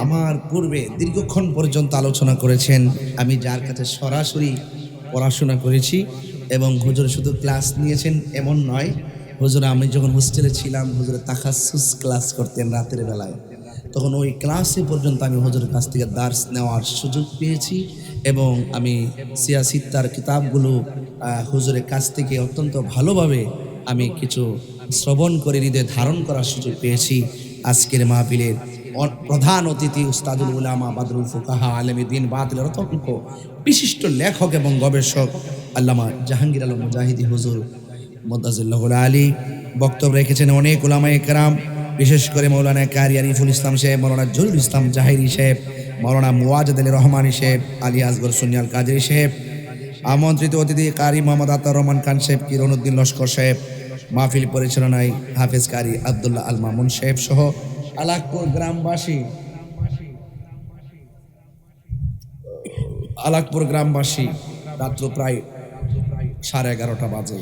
আমার পূর্বে দীর্ঘক্ষণ পর্যন্ত আলোচনা করেছেন। আমি যার কাছে সরাসরি পড়াশোনা করেছি এবং হুজুর শুধু ক্লাস নিয়েছেন এমন নয়, হুজুর আমি যখন হোস্টেলে ছিলাম হুজুর তাখাসুস ক্লাস করতেন রাতের বেলায়, তখন ওই ক্লাসে পর্যন্ত আমি হুজুরের কাছ থেকে দার্স নেওয়ার সুযোগ পেয়েছি এবং আমি সিয়াসিত্তার কিতাবগুলো হুজুরের কাছ থেকে অত্যন্ত ভালোভাবে আমি কিছু শ্রবণ করে হৃদয়ে ধারণ করার সুযোগ পেয়েছি। আজকের মাহফিলের প্রধান অতিথি উস্তাদুল উলামা বাদরুল ফুকাহা আলেমে দিন বাতিলের অত্যন্ত বিশিষ্ট লেখক এবং গবেষক আল্লামা জাহাঙ্গীর আলম মুজাহিদি হুজুর মুদাজিল্লাহ আলী বক্তব্য রেখেছেন। অনেক উলামায়ে কেরাম, বিশেষ করে মৌলানা কারি আরিফুল ইসলাম সাহেব, মৌলানা জহুরুল ইসলাম জাহিরি সাহেব, মৌলানা মুওয়াজ্জেদ আলী রহমানী সাহেব, আলী আসগর সুন্নিয়াল কাজী সাহেব, আমন্ত্রিত অতিথি কারি মোহাম্মদ আতাউর রহমান খান সাহেব, কিরণউদ্দিন লস্কর সাহেব, মাহফিল পরিচালনায় হাফেজ কারি আব্দুল্লাহ আল মামুন সাহেব সহ আলাকপুর গ্রামবাসী রাত্র প্রায় 11:30 বাজে।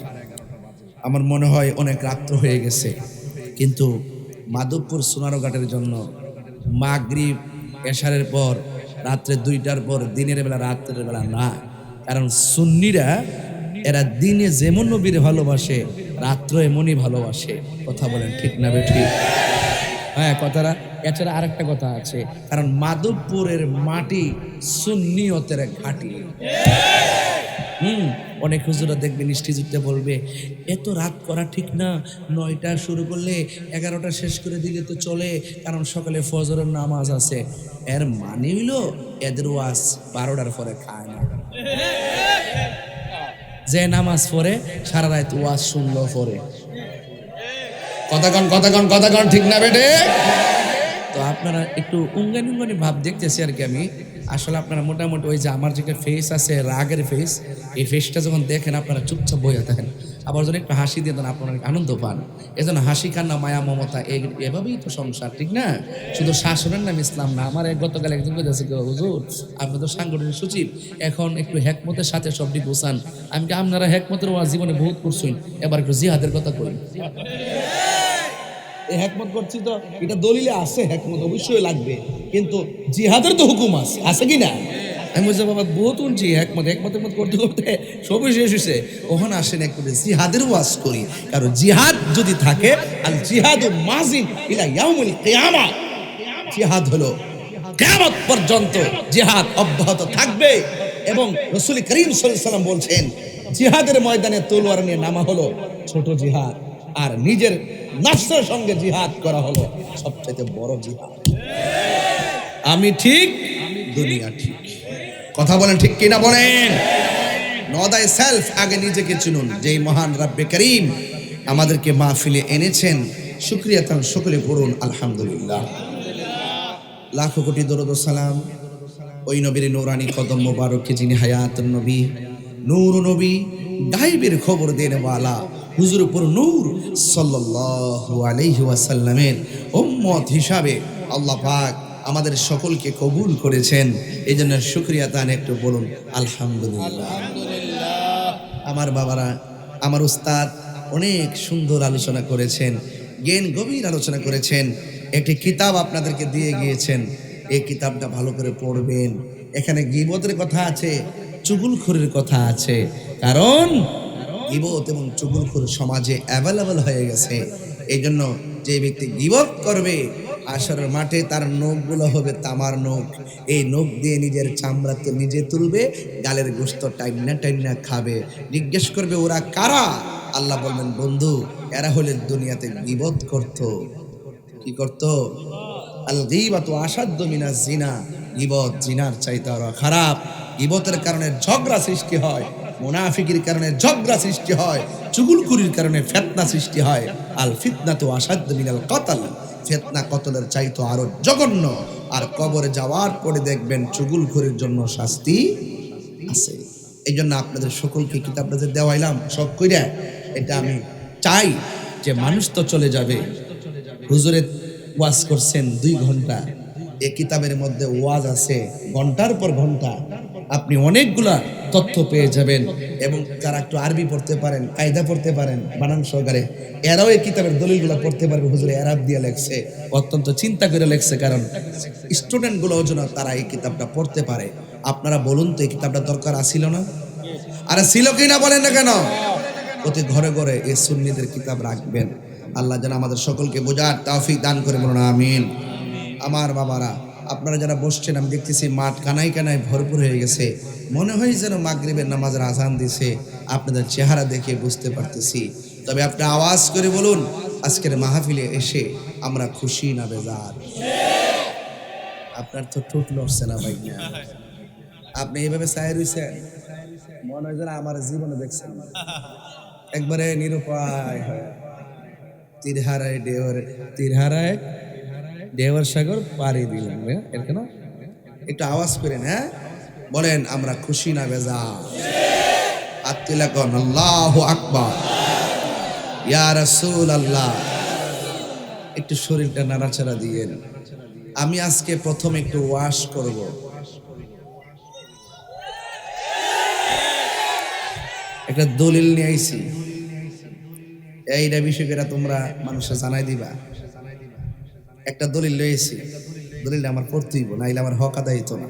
আমার মনে হয় অনেক রাত্র হয়ে গেছে, কিন্তু মাধবপুর সোনারঘাটের জন্য মাগরিব এশারের পর রাত্রে 2টার পর দিনের বেলা রাত্রের বেলা না, কারণ সুন্নিরা এরা দিনে যেমন নবীর ভালোবাসে রাত্র এমনই ভালোবাসে। কথা বলেন ঠিক না বেঠিক? হ্যাঁ, কথাটা। এছাড়া আরেকটা কথা আছে, কারণ মাধবপুরের মাটি সুন্নিয়তের ঘাঁটি। অনেক হুজুরা দেখবেন স্টেজে বলবে এত রাত করা ঠিক না, 9টা শুরু করলে 11টা শেষ করে দিলে তো চলে, কারণ সকালে ফজরের নামাজ আছে। এর মানে হইল এদের ওয়াজ 12টার পরে খায় না। যে নামাজ পড়ে সারা রাত ওয়াজ শুনলো পরে। কথাগণ ঠিক না বেটে? তো আপনারা একটু উঙ্গানি ভাব দেখতেছি আর কি আমি। আসলে আপনারা মোটামুটি ওই যে আমার যে ফেস আছে রাগের ফেস, এই ফেসটা যখন দেখেন আপনারা চুপচাপ বইয়া থাকেন, আবার যখন একটু হাসি দিয়ে দেন আপনারা আনন্দ পান। এজন্য হাসি কান্না মায়া মমতা এভাবেই তো সংসার, ঠিক না? শুধু শাসনের নাম ইসলাম না। আমার গতকাল একজন বলেছে হুজুর আপনি তো সাংগঠনিক সচিব, এখন একটু হেকমতের সাথে সবটি গোছান। আমি কি আপনারা হেকমতের ওয়াজ জীবনে বহুত করছেন, এবার একটু জিহাদের কথা কই। হেকমত করছি তো এটা দলিলে আছে, হেকমত অবশ্যই লাগবে, কিন্তু জিহাদের তো হুকুম আছে কি না? আমি বলছি বাবা বহুত উনছি হেকমতের মত করতে করতে সবই শেষ হয়েছে, ওখানে আসেন একটু জিহাদের ওয়াজ করি। কারণ জিহাদ যদি থাকে, আল জিহাদু মাজিন ইলা ইয়াউমুল কিয়ামা, জিহাদ হলো কিয়ামত পর্যন্ত জিহাদ অব্যাহত থাকবে। এবং রাসূল করিম সাল্লাল্লাহু আলাইহি ওয়াসাল্লাম বলছেন জিহাদের ময়দানে তলোয়ার নিয়ে নামা হলো ছোট জিহাদ, আর নিজের নফসের সঙ্গে জিহাদ করা হলো সবচেয়ে বড় জিহাদ। আমি ঠিক, দুনিয়া ঠিক। কথা বলেন ঠিক কিনা বলেন? নো দাই সেলফ, আগে নিজেকে চিনুন। যেই মহান রব্বে করিম আমাদেরকে মাহফিলে এনেছেন, শুকরিয়া তার সকলে পড়ুন আলহামদুলিল্লাহ। লাখো কোটি দরুদ ও সালাম ওই নবীর নূরানি কদম মোবারকে, যিনি হায়াতুন নবী, নূর নবী, গায়বের খবর দেন ওয়ালা হুজুর পুর নূর সাল্লাল্লাহু আলাইহি ওয়াসাল্লামের উম্মত হিসাবে আল্লাহ পাক আমাদের সকলকে কবুল করেছেন। এই জন্য শুকরিয়া তান একটু বলুন আলহামদুলিল্লাহ। আমার বাবারা, আমার উস্তাদ অনেক সুন্দর আলোচনা করেছেন, জ্ঞান গভীর আলোচনা করেছেন। একটি কিতাব আপনাদেরকে দিয়ে গিয়েছেন, এই কিতাবটা ভালো করে পড়বেন। এখানে গীবতের কথা আছে, চুগলখোরের কথা আছে, কারণ গীবত এবং চুগলখোর সমাজে অ্যাভেলেবল হয়ে গেছে। এই জন্য যে ব্যক্তি গীবত করবে আসরের মাঠে তার নখগুলো হবে তামার নখ। এই নখ দিয়ে নিজের চামড়াতে নিজে তুলবে, গালের গোশত টাইনা খাবে। জিজ্ঞেস করবে ওরা কারা? আল্লাহ বলবেন বন্ধু এরা হলে দুনিয়াতে গীবত করত। কি করত? আল গীবাতু আশাদ্দু মিনাজ জিনা, গীবত জিনার চাইতে আরো খারাপ। গীবতের কারণে ঝগড়া সৃষ্টি হয়, মুনাফিকির কারণে ঝগড়া সৃষ্টি হয়, চুগলখুরির কারণে ফিতনা সৃষ্টি হয়। আল ফিতনাতু আশাদ্দু মিনাল কতল, ফিতনা কতলের চাইতে আরো জঘন্য। আর কবরে যাওয়ার পরে দেখবেন চুগলখুরির জন্য শাস্তি আছে। এই জন্য আপনাদের সকলকে কিতাবটা যে দেওয়াইলাম সব কইরা, এটা আমি চাই যে মানুষ তো চলে যাবে, হুজুরে ওয়াজ করছেন 2 ঘন্টা, এই কিতাবের মধ্যে ওয়াজ আছে ঘন্টার পর ঘন্টা। আপনি অনেকগুলা তথ্য পেয়ে যাবেন। এবং যারা একটু আরবি পড়তে পারেন, কায়দা পড়তে পারেন বানান সহকারে, এরাও এই কিতাবের দলিলগুলো পড়তে পারবে। হুজুর এরাব দিয়ে লেখছে, অত্যন্ত চিন্তা করে লেখছে, কারণ স্টুডেন্টগুলো যেন তারা এই কিতাবটা পড়তে পারে। আপনারা বলুন তো, এই কিতাবটা দরকার আছিল না? আরে ছিল কি না বলেন না কেন? প্রতি ঘরে ঘরে এই সুন্নিদের কিতাব রাখবেন। আল্লাহ যেন আমাদের সকলকে বোঝার তৌফিক দান করে, বলুন আমিন। আমার বাবারা, আপনারা যারা বসছেন, আমি দেখতেছি মাঠ কানায় কানায় ভরপুর হয়ে গেছে। মনে হয় যেন মাগরিবের নামাজের আজান দিছে, আপনাদের চেহারা দেখে বুঝতে পারতেছি। তবে আপনি আওয়াজ করে বলুন, আজকের মাহফিলে এসে আমরা খুশি না বেজার? আপনার তো ঠোঁট লড়ছে না ভাই, আপনি এইভাবে চায় রইছেন, মনে হয় যেন আমার জীবনে দেখছেন না। একবারে নিরুপায় হয়, তীরহারায় দেওয়ার সাগর পাড়ি দিলেন। এর কেন একটু আওয়াজ করেন, হ্যাঁ বলেন, আমরা খুশি না বেজার? আত্মিলাকন আল্লাহু আকবার, ইয়া রাসূলুল্লাহ। একটু শরীরটা নাড়াচাড়া দিয়েন। আমি আজকে প্রথম একটু ওয়াশ করব। একটা দলিল নিয়ে আইছি, এইটা বিষয়টা তোমরা মানুষে জানাই দিবা। একটা দলিল লইছি, দলিলটা আমার পড়তেইব, নাইলে আমার হক আদায় হইতো না।